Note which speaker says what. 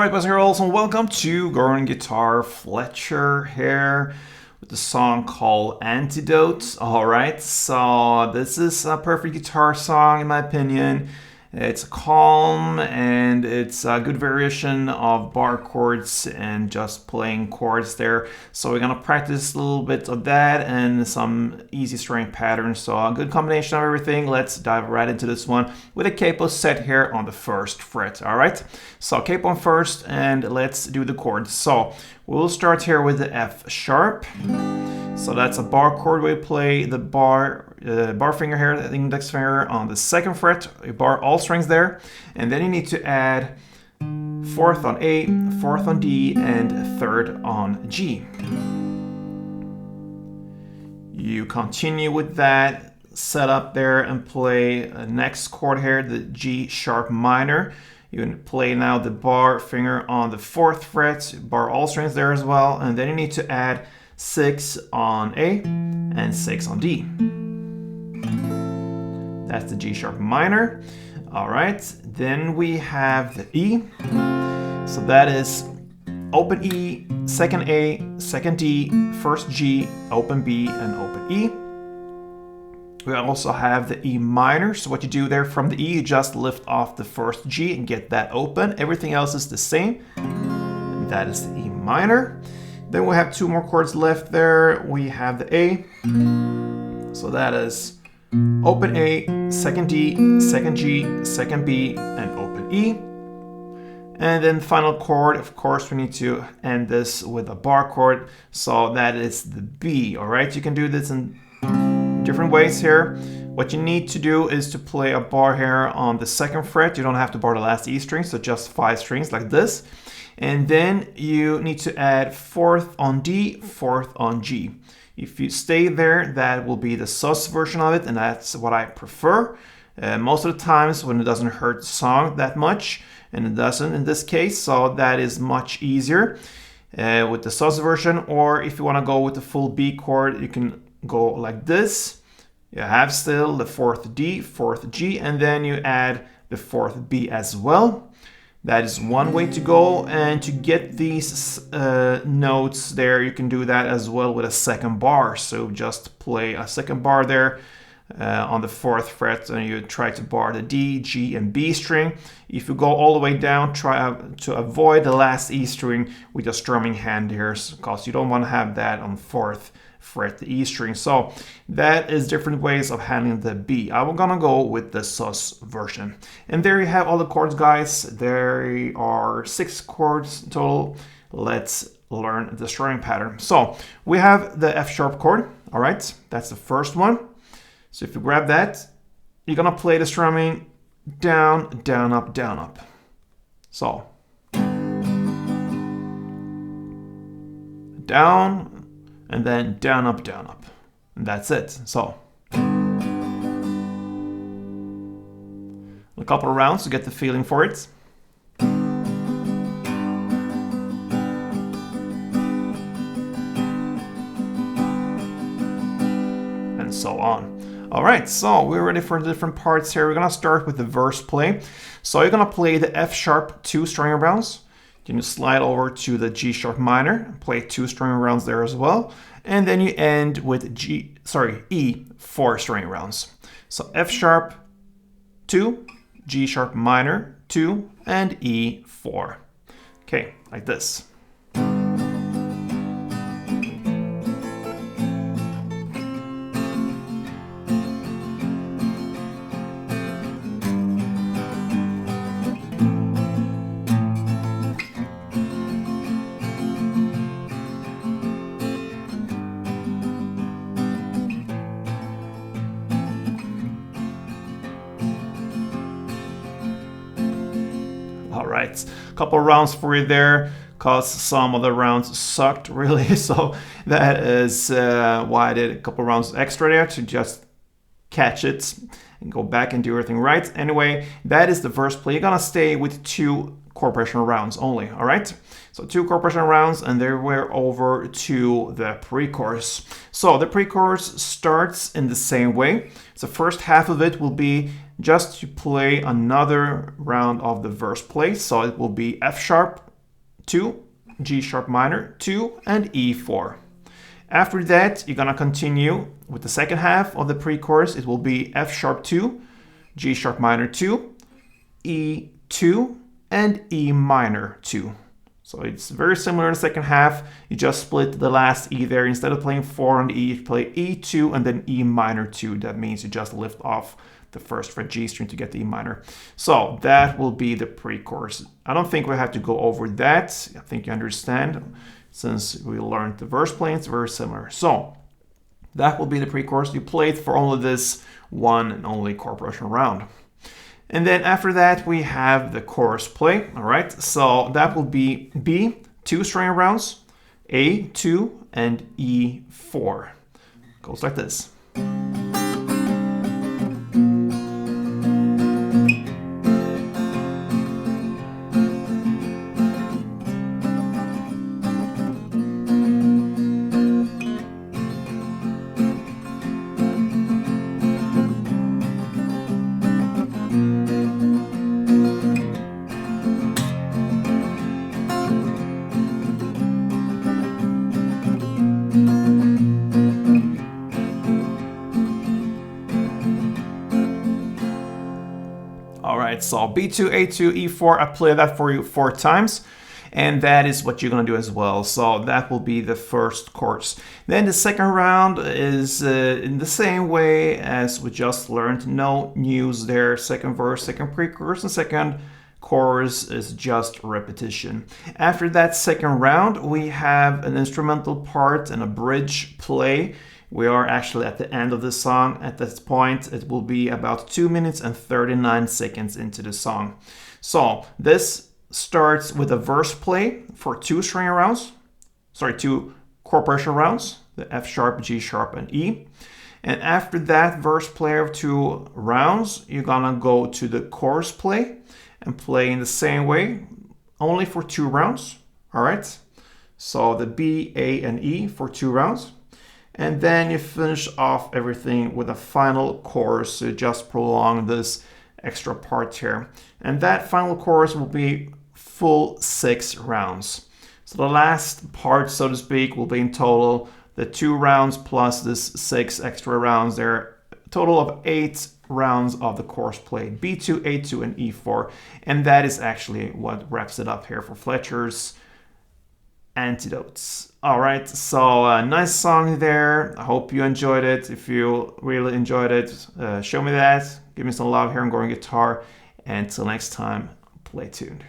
Speaker 1: Alright, boys and girls, and welcome to Gordon Guitar. Fletcher here with the song called Antidote. Alright, so this is a perfect guitar song in my opinion. It's calm and it's a good variation of bar chords and just playing chords there. So we're gonna practice a little bit of that and some easy string patterns. So a good combination of everything. Let's dive right into this one with a capo set here on the first fret. Alright, so capo on first and let's do the chords. So we'll start here with the F sharp. So that's a bar chord. We play the bar finger here, the index finger on the second fret. You bar all strings there, and then you need to add fourth on A, fourth on D, and third on G. You continue with that setup there and play a next chord here, the G sharp minor. You play now the bar finger on the fourth fret, bar all strings there as well, and then you need to add 6 on A and 6 on D. That's the G sharp minor. All right, then we have the E. So that is open E, second A, second D, first G, open B, and open E. We also have the E minor. So what you do there from the E, you just lift off the first G and get that open. Everything else is the same. And that is the E minor. Then we have two more chords left there. We have the A. So that is open A, second D, second G, second B, and open E. And then final chord, of course, we need to end this with a bar chord. So that is the B, all right? You can do this in different ways here. What you need to do is to play a bar here on the second fret. You don't have to bar the last E string, so just 5 strings like this. And then you need to add fourth on D, fourth on G. If you stay there, that will be the sus version of it, and that's what I prefer. Most of the times when it doesn't hurt the song that much, and it doesn't in this case, so that is much easier with the sus version. Or if you want to go with the full B chord, you can go like this. You have still the fourth D, fourth G, and then you add the fourth B as well. That is one way to go, and to get these notes there, you can do that as well with a second bar. So just play a second bar there on the fourth fret, and you try to bar the D, G, and B string. If you go all the way down, try to avoid the last E string with your strumming hand here, because you don't want to have that on fourth fret, the E string. So that is different ways of handling the B. I'm gonna go with the sus version. And there you have all the chords, guys. There are 6 chords total. Let's learn the strumming pattern. So we have the F sharp chord. All right, that's the first one. So if you grab that, you're gonna play the strumming down, down, up, down, up. So down, and then down, up, down, up. And that's it. So a couple of rounds to get the feeling for it. And so on. All right, so we're ready for the different parts here. We're gonna start with the verse play. So you're gonna play the F sharp 2 string rounds. Then you slide over to the G sharp minor, play 2 string rounds there as well, and then you end with E 4 string rounds. So F sharp 2, G sharp minor 2, and E 4. Okay, like this. All right, a couple rounds for you there, because some of the rounds sucked really. So that is why I did a couple rounds extra there to just catch it and go back and do everything right. Anyway, that is the verse play. You're gonna stay with 2 chord progression rounds only, all right? So 2 chord progression rounds, and then we're over to the pre-chorus. So the pre-chorus starts in the same way. So first half of it will be just to play another round of the verse play. So it will be F sharp 2, G sharp minor, 2, and E4. After that, you're gonna continue with the second half of the pre-chorus. It will be F sharp 2, G sharp minor 2, E2, and E minor 2. So it's very similar in the second half. You just split the last E there. Instead of playing 4 on the E, you play E2 and then E minor 2. That means you just lift off the first fret G string to get the E minor. So that will be the pre-chorus. I don't think we have to go over that. I think you understand. Since we learned the verse playing, it's very similar. So that will be the pre-chorus. You play it for only this one and only chord progression round. And then after that, we have the chorus play. All right, so that will be B, 2 string rounds, A, 2, and E4. Goes like this. So B2, A2, E4, I play that for you 4 times. And that is what you're going to do as well. So that will be the first chorus. Then the second round is in the same way as we just learned. No news there. Second verse, second pre-chorus, and second chorus is just repetition. After that second round, we have an instrumental part and a bridge play. We are actually at the end of the song. At this point, it will be about 2 minutes and 39 seconds into the song. So this starts with a verse play for 2 string rounds. 2 chord progression rounds, the F sharp, G sharp, and E. And after that verse play of 2 rounds, you're gonna go to the chorus play and play in the same way, only for 2 rounds. All right. So the B, A, and E for 2 rounds. And then you finish off everything with a final chorus. So you just prolong this extra part here. And that final chorus will be full 6 rounds. So the last part, so to speak, will be in total the 2 rounds plus this 6 extra rounds there. A total of 8 rounds of the chorus play, B2, A2, and E4. And that is actually what wraps it up here for Fletcher's Antidotes. All right, so nice song there. I hope you enjoyed it. If you really enjoyed it, show me that. Give me some love here on Going Guitar. And until next time, play tuned.